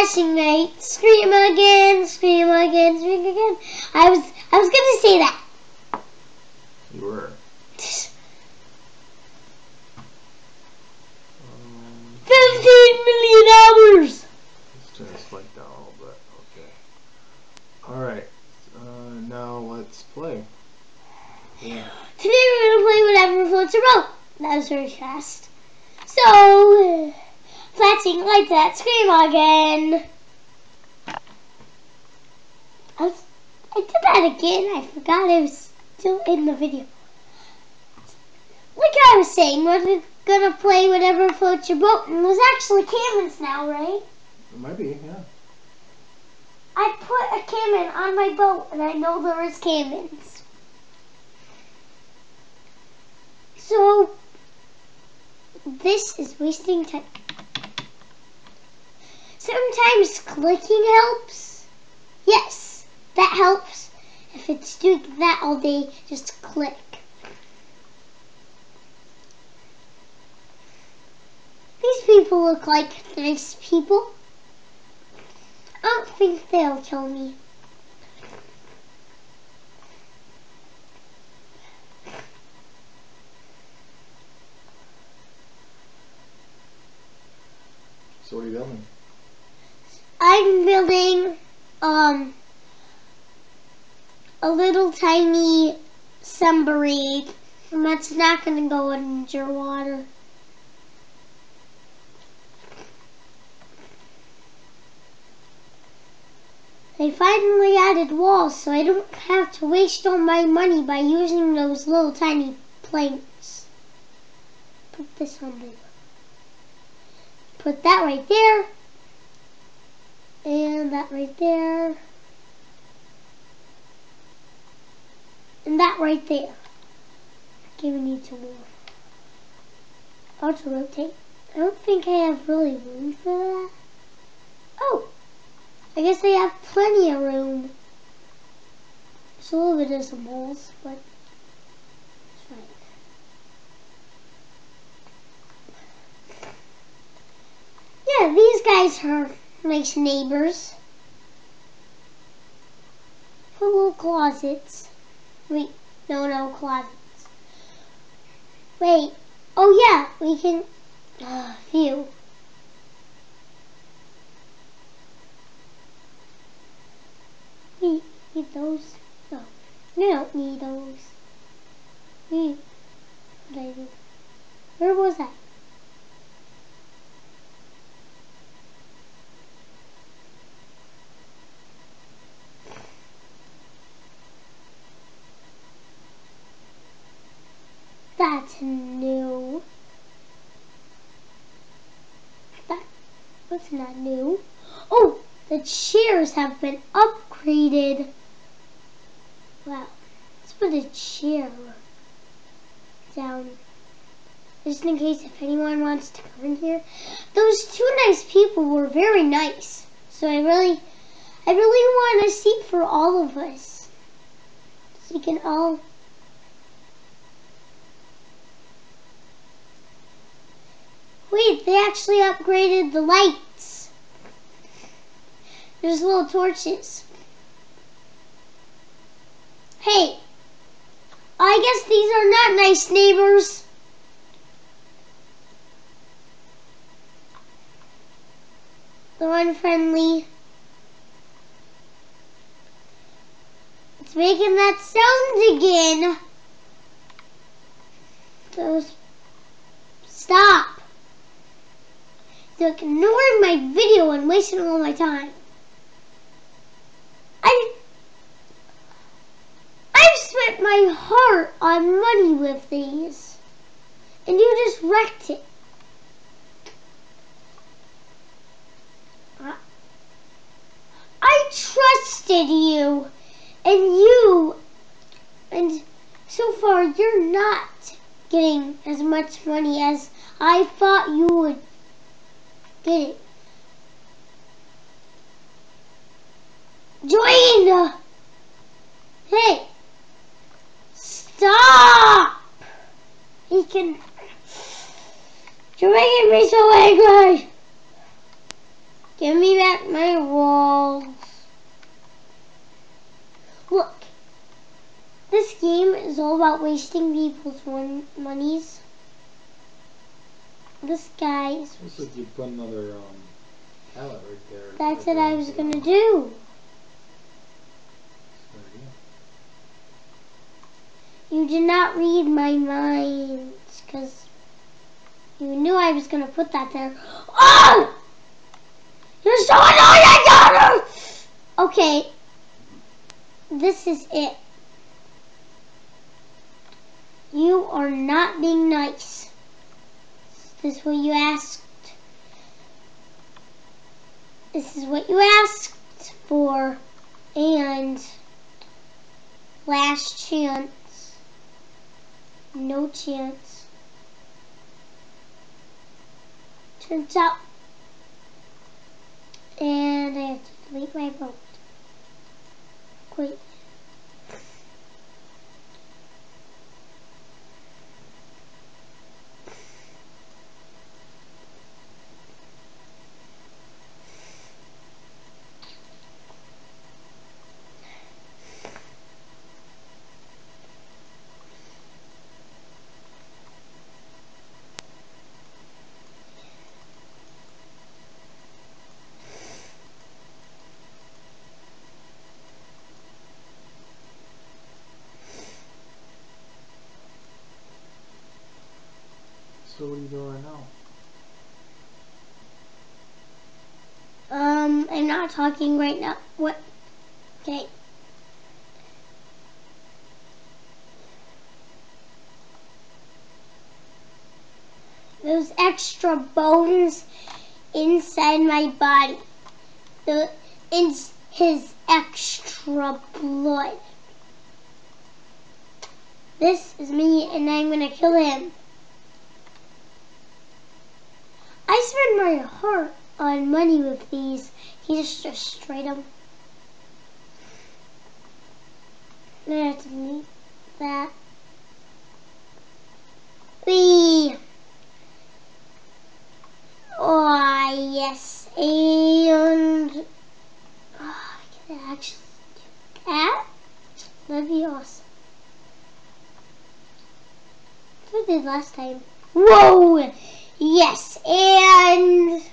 flashing light. Scream again, scream again, scream again. I was gonna say that. You were. 15 million hours. Let's turn this light down a little bit. Okay. Alright. Now let's play. Yeah. Today we're gonna play whatever floats your boat. That was very fast. So, flashing lights at scream again. I did that again. I forgot I was still in the video. Like I was saying, we're gonna play whatever floats your boat, and there's actually cannons now, right? It might be, yeah. I put a cannon on my boat, and I know there is cannons. So, this is wasting time. Sometimes clicking helps. Yes, that helps. If it's doing that all day, just click. These people look like nice people. I don't think they'll kill me. So what are you building? I'm building a little tiny submarine, and that's not going to go underwater. They finally added walls, so I don't have to waste all my money by using those little tiny planks. Put this on there. Put that right there. And that right there. And that right there. Okay, we need some more. I'll have to rotate. I don't think I have really room for that. Oh! I guess I have plenty of room. There's a little bit of some holes, but it's fine. Yeah, these guys are nice neighbors. Put little closets. Wait, no closets. Wait, oh yeah, we can, phew. We need those. No, we don't need those. What did I do? Where was that? That's new. That's not new. Oh, the chairs have been upgraded. Wow. Let's put a chair down. Just in case if anyone wants to come in here. Those two nice people were very nice. So I really want a seat for all of us. So we can all... Wait, they actually upgraded the lights. There's little torches. Hey, I guess these are not nice neighbors. They're unfriendly. It's making that sound again. So, stop. They're ignoring my video and wasting all my time. I've spent my heart on money with these, and you just wrecked it. I trusted you, and so far you're not getting as much money as I thought you would get it. Join! Hey! Stop! He can... You're making me so angry! Give me back at my walls. Look, this game is all about wasting people's monies. This guy is... Looks like you put another pallet right there. That's what I was going to do. You did not read my mind, because you knew I was going to put that there. Oh! You're so annoying, daughter! Okay. This is it. You are not being nice. This is what you asked. This is what you asked for. And last chance. No chance. Turns out. And I have to delete my vote. Great. So what are you doing right now? I'm not talking right now. What? Okay. Those extra bones inside my body. His extra blood. This is me, and I'm gonna kill him. I spend my heart on money with these. He just destroyed them. I have to need that. Whee! Oh, yes. And I can actually do that. That'd be awesome. That's what I did last time. Whoa! Yes, and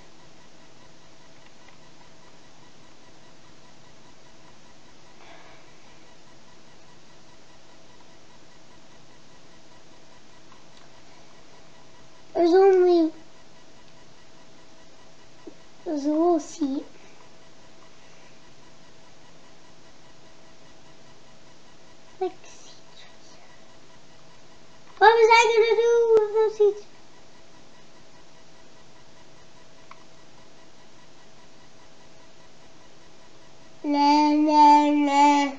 there's a little seat. Like seats. What was I gonna do with those seats? Nah, nah, nah.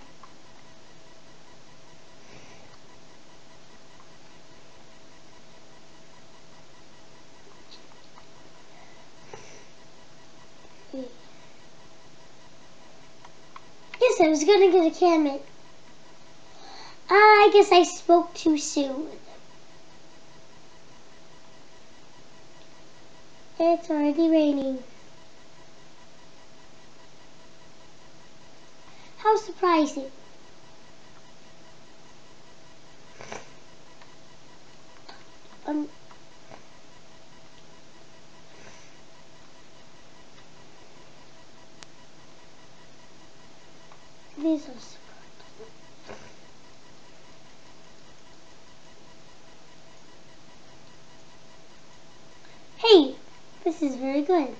Yes, I was gonna get a camera. I guess I spoke too soon. It's already raining. How surprising. These are surprising. Hey, this is very good.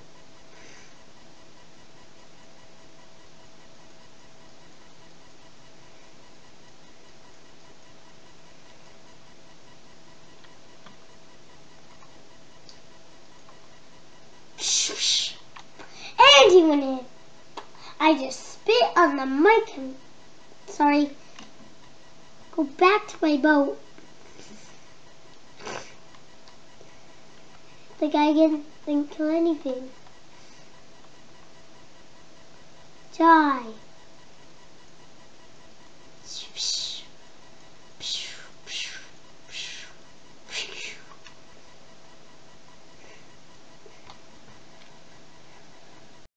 And he went in. I just spit on the mic and sorry. Go back to my boat. The guy didn't kill anything. Die.